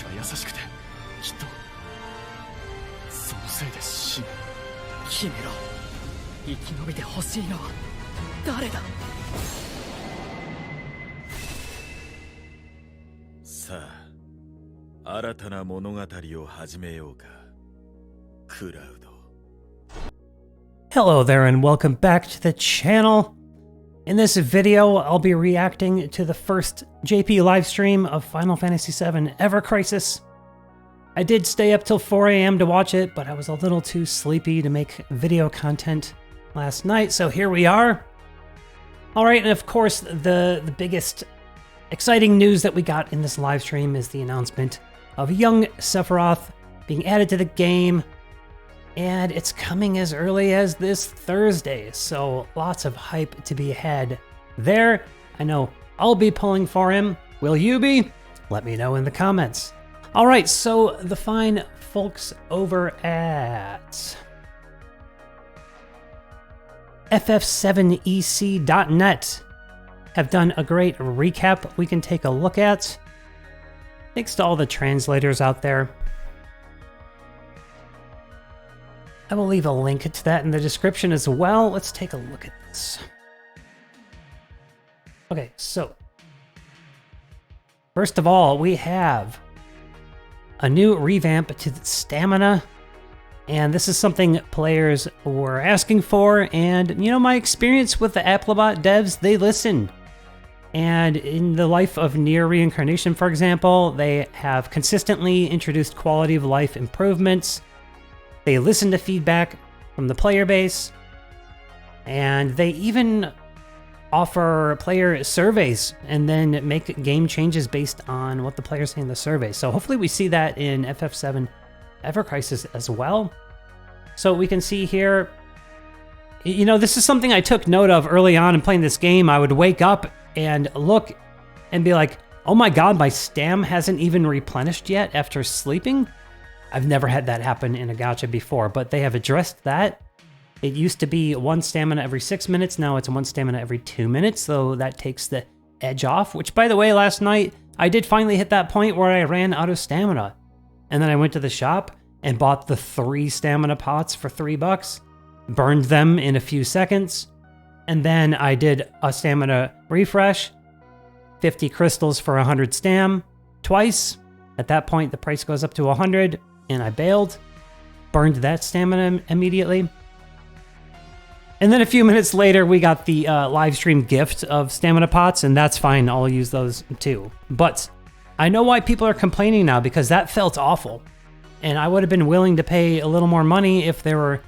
が優しくてきっとそのせいで死ぬ。決めろ。生き延びてほしいのは誰だ。さあ、新たな物語を始めようか。クラウド。 Hello there and welcome back to the channel. In this video, I'll be reacting to the first JP livestream of Final Fantasy VII Ever Crisis. I did stay up till 4 AM to watch it, but I was a little too sleepy to make video content last night, so here we are. Alright, and of course, the biggest exciting news that we got in this livestream is the announcement of young Sephiroth being added to the game. And it's coming as early as this Thursday, so lots of hype to be had there. I know I'll be pulling for him. Will you be? Let me know in the comments. All right, so the fine folks over at ff7ec.net have done a great recap we can take a look at. Thanks to all the translators out there. I will leave a link to that in the description as well. Let's take a look at this. Okay, so first of all, we have a new revamp to the stamina, and this is something players were asking for, and you know, my experience with the Applebot devs, they listen. And in the life of Nier Reincarnation, for example, they have consistently introduced quality of life improvements. They listen to feedback from the player base, and they even offer player surveys and then make game changes based on what the players say in the survey. So hopefully we see that in FF7 Ever Crisis as well. So we can see here, you know, this is something I took note of early on in playing this game. I would wake up and look and be like, oh my god, my stam hasn't even replenished yet after sleeping. I've never had that happen in a gacha before, but they have addressed that. It used to be 1 stamina every 6 minutes, now it's 1 stamina every 2 minutes, so that takes the edge off, which, by the way, last night, I did finally hit that point where I ran out of stamina. And then I went to the shop and bought the 3 stamina pots for $3, burned them in a few seconds, and then I did a stamina refresh, 50 crystals for 100 stam, twice. At that point, the price goes up to 100, and I bailed, burned that stamina immediately. And then a few minutes later, we got the live stream gift of stamina pots, and that's fine, I'll use those too. But I know why people are complaining now, because that felt awful. And I would have been willing to pay a little more money if there were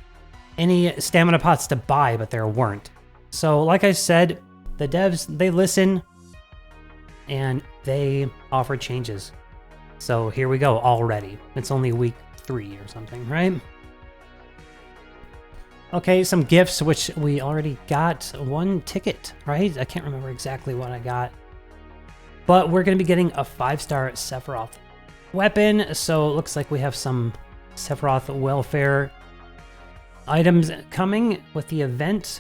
any stamina pots to buy, but there weren't. So like I said, the devs, they listen, and they offer changes. So here we go already. It's only week 3 or something, right? Okay, some gifts, which we already got 1 ticket, right? I can't remember exactly what I got. But we're going to be getting a 5-star Sephiroth weapon, so it looks like we have some Sephiroth welfare items coming with the event.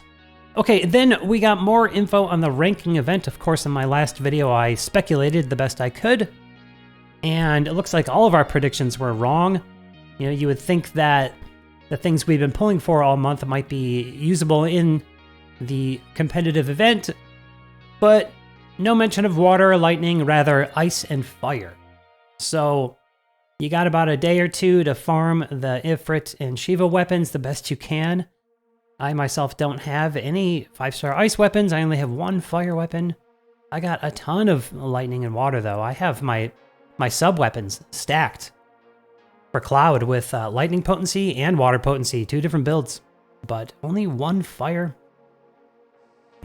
Okay, then we got more info on the ranking event. Of course, in my last video, I speculated the best I could. And it looks like all of our predictions were wrong. You know, you would think that the things we've been pulling for all month might be usable in the competitive event, but no mention of water, lightning, rather ice and fire. So you got about a day or two to farm the Ifrit and Shiva weapons the best you can. I myself don't have any 5-star ice weapons. I only have 1 fire weapon. I got a ton of lightning and water, though. I have my sub-weapons stacked for Cloud with lightning potency and water potency, 2 different builds, but only 1 fire.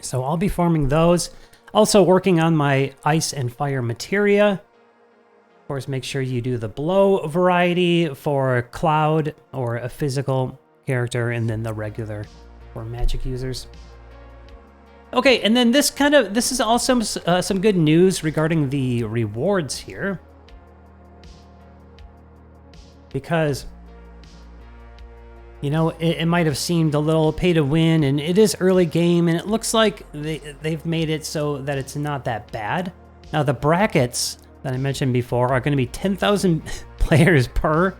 So I'll be farming those. Also working on my ice and fire materia. Of course, make sure you do the blow variety for Cloud or a physical character, and then the regular for magic users. Okay, and then this is also some good news regarding the rewards here. Because, you know, it might have seemed a little pay to win, and it is early game, and it looks like they've made it so that it's not that bad. Now, the brackets that I mentioned before are going to be 10,000 players per.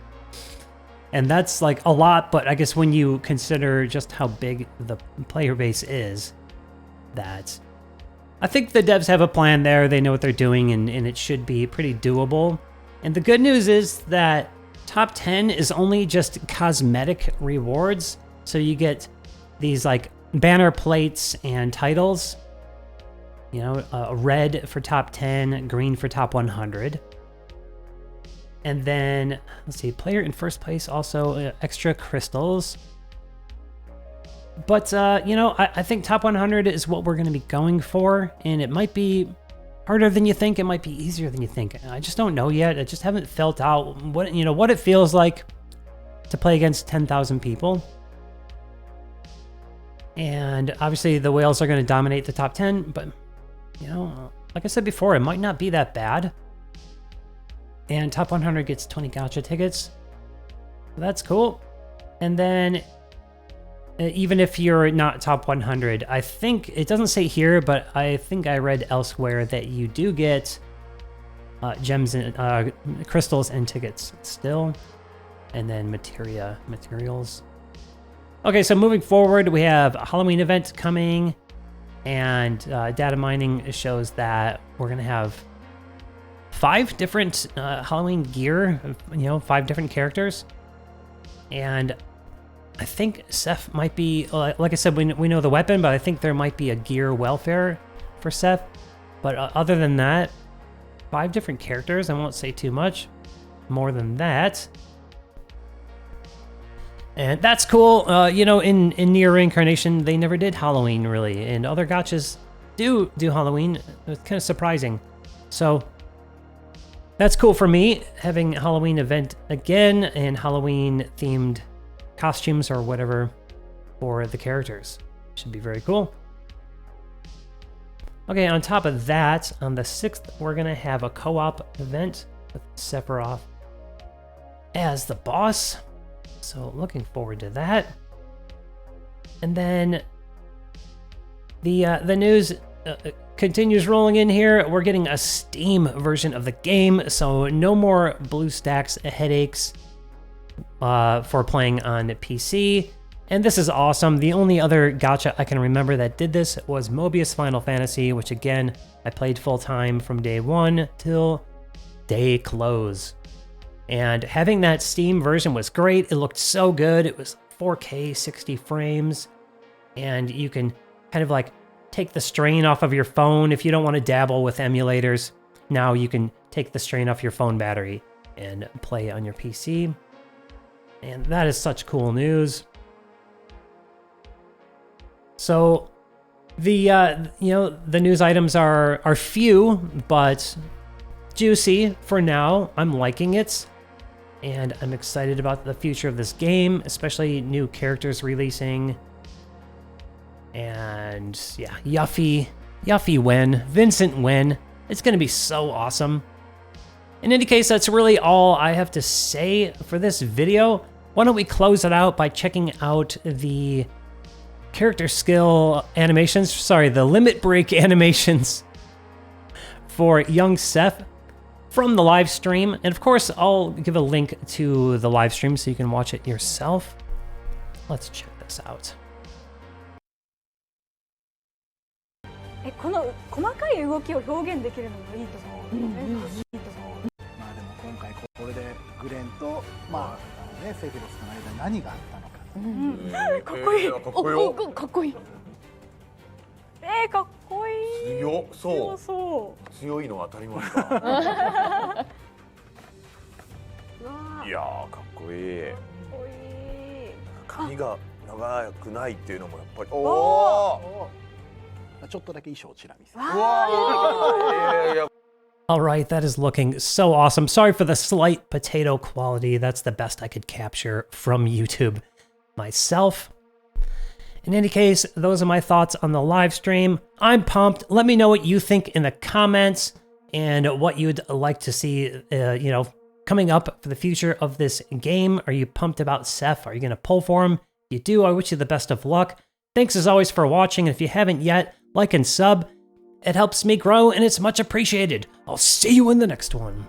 And that's like a lot, but I guess when you consider just how big the player base is, that I think the devs have a plan there. They know what they're doing, and it should be pretty doable. And the good news is that top 10 is only just cosmetic rewards. So you get these like banner plates and titles. You know, red for top 10, green for top 100. And then, let's see, player in first place, also extra crystals. But, you know, I think top 100 is what we're going to be going for. And it might be harder than you think. It might be easier than you think. I just don't know yet. I just haven't felt out what, you know, what it feels like to play against 10,000 people. And obviously the whales are going to dominate the top 10. But, you know, like I said before, it might not be that bad. And top 100 gets 20 gacha tickets. So that's cool. And then even if you're not top 100, I think, it doesn't say here, but I think I read elsewhere that you do get gems and crystals and tickets still. And then materials. Okay, so moving forward, we have a Halloween event coming. And data mining shows that we're going to have 5 different Halloween gear, you know, 5 different characters. And I think Seth might be, like I said, we know the weapon, but I think there might be a gear welfare for Seth. But other than that, 5 different characters. I won't say too much more than that. And that's cool. You know, in Nier Reincarnation, they never did Halloween, really. And other gachas do Halloween. It's kind of surprising. So that's cool for me, having a Halloween event again and Halloween-themed costumes or whatever for the characters. Should be very cool. Okay, on top of that, on the 6th, we're going to have a co-op event with Sephiroth as the boss. So looking forward to that. And then the news continues rolling in here. We're getting a Steam version of the game, so no more BlueStacks headaches for playing on PC. And this is awesome. The only other gacha I can remember that did this was Mobius Final Fantasy, which again, I played full time from day 1 till day close. And having that Steam version was great. It looked so good. It was 4K, 60 frames. And you can kind of like take the strain off of your phone if you don't want to dabble with emulators. Now you can take the strain off your phone battery and play on your PC. And that is such cool news. So the you know, the news items are few but juicy for now. I'm liking it. And I'm excited about the future of this game, especially new characters releasing. And yeah, Yuffie Wen, Vincent Wen. It's going to be so awesome. In any case, that's really all I have to say for this video. Why don't we close it out by checking out the character skill animations, sorry, the limit break animations for young Seth from the live stream. And of course, I'll give a link to the live stream so you can watch it yourself. Let's check this out. この細かい動きを表現できるのもいいと思う。いいと思う。まあでも今回これでグレンとまあセフィロスの間に何があったのか。かっこいい。かっこよ。かっこいい。かっこいい。強そう。そ強いのは当たり前か。いやーかっこいい。髪が長くないっていうのもやっぱり。おお。ちょっとだけ衣装をチラ見せ。 All right, that is looking so awesome. Sorry for the slight potato quality. That's the best I could capture from YouTube myself. In any case, those are my thoughts on the live stream. I'm pumped. Let me know what you think in the comments and what you'd like to see, you know, coming up for the future of this game. Are you pumped about Seth? Are you going to pull for him? If you do, I wish you the best of luck. Thanks as always for watching. And if you haven't yet, like and sub. It helps me grow and it's much appreciated. I'll see you in the next one.